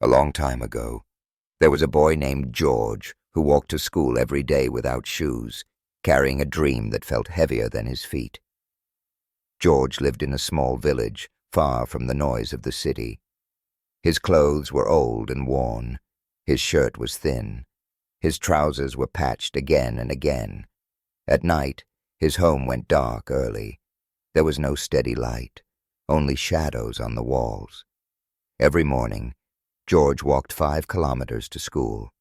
A long time ago, there was a boy named George who walked to school every day without shoes, carrying a dream that felt heavier than his feet. George lived in a small village, far from the noise of the city. His clothes were old and worn. His shirt was thin. His trousers were patched again and again. At night, his home went dark early. There was no steady light, only shadows on the walls. Every morning, George walked 5 kilometers to school.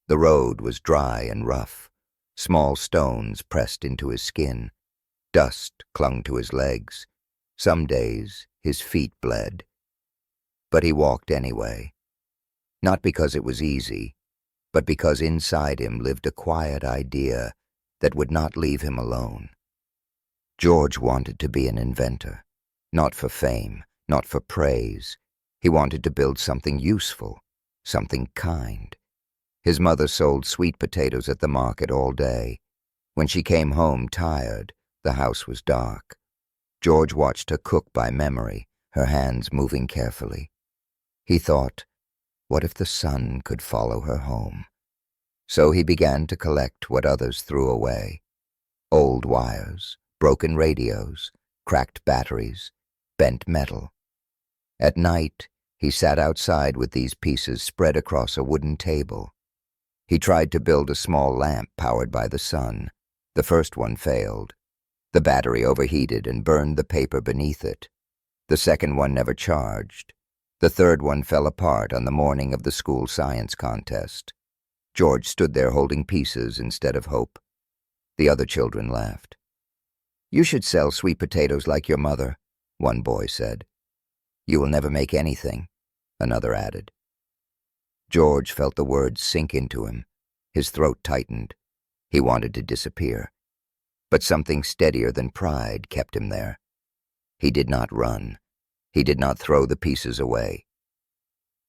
The road was dry and rough. Small stones pressed into his skin. Dust clung to his legs. Some days, his feet bled. But he walked anyway. Not because it was easy, but because inside him lived a quiet idea that would not leave him alone. George wanted to be an inventor, not for fame, not for praise. He wanted to build something useful, something kind. His mother sold sweet potatoes at the market all day. When she came home tired, the house was dark. George watched her cook by memory, her hands moving carefully. He thought, what if the sun could follow her home? So he began to collect what others threw away. Old wires, broken radios, cracked batteries, bent metal. At night, he sat outside with these pieces spread across a wooden table. He tried to build a small lamp powered by the sun. The first one failed. The battery overheated and burned the paper beneath it. The second one never charged. The third one fell apart on the morning of the school science contest. George stood there holding pieces instead of hope. The other children laughed. "You should sell sweet potatoes like your mother," one boy said. "You will never make anything," another added. George felt the words sink into him. His throat tightened. He wanted to disappear. But something steadier than pride kept him there. He did not run. He did not throw the pieces away.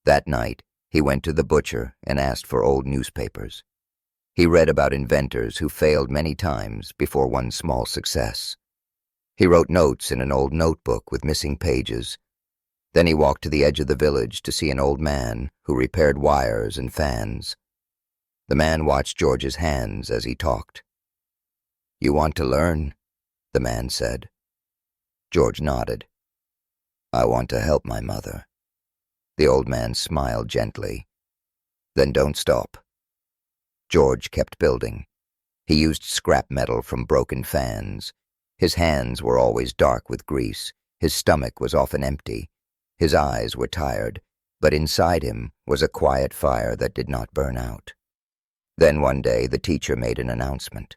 That night, he went to the butcher and asked for old newspapers. He read about inventors who failed many times before one small success. He wrote notes in an old notebook with missing pages. Then he walked to the edge of the village to see an old man who repaired wires and fans. The man watched George's hands as he talked. "You want to learn?" the man said. George nodded. "I want to help my mother." The old man smiled gently. "Then don't stop." George kept building. He used scrap metal from broken fans. His hands were always dark with grease. His stomach was often empty. His eyes were tired, but inside him was a quiet fire that did not burn out. Then one day the teacher made an announcement.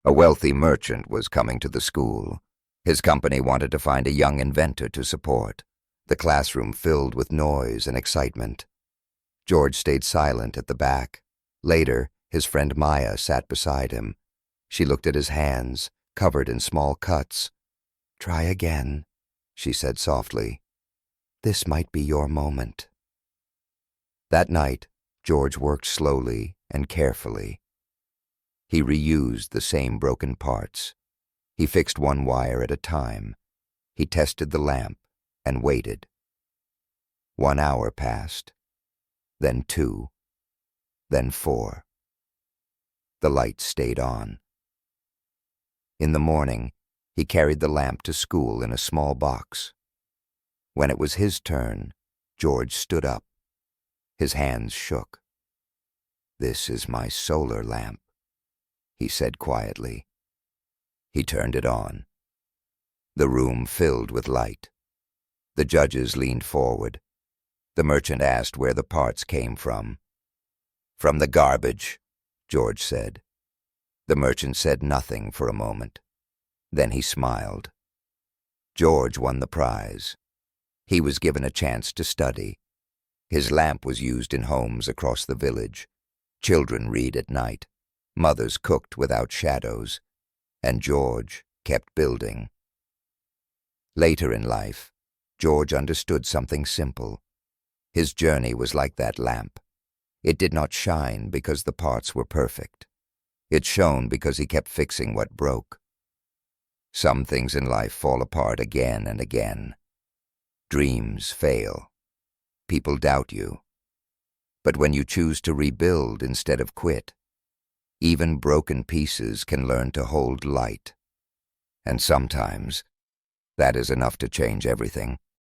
A wealthy merchant was coming to the school. His company wanted to find a young inventor to support. The classroom filled with noise and excitement. George stayed silent at the back. Later, his friend Maya sat beside him. She looked at his hands, covered in small cuts. "Try again," she said softly. "This might be your moment." That night, George worked slowly and carefully. He reused the same broken parts. He fixed one wire at a time. He tested the lamp and waited. 1 hour passed, then 2, then 4. The light stayed on. In the morning, he carried the lamp to school in a small box. When it was his turn, George stood up. His hands shook. "This is my solar lamp," he said quietly. He turned it on. The room filled with light. The judges leaned forward. The merchant asked where the parts came from. "From the garbage," George said. The merchant said nothing for a moment. Then he smiled. George won the prize. He was given a chance to study. His lamp was used in homes across the village. Children read at night. Mothers cooked without shadows. And George kept building. Later in life, George understood something simple. His journey was like that lamp. It did not shine because the parts were perfect. It shone because he kept fixing what broke. Some things in life fall apart again and again. Dreams fail. People doubt you. But when you choose to rebuild instead of quit, even broken pieces can learn to hold light. And sometimes that is enough to change everything.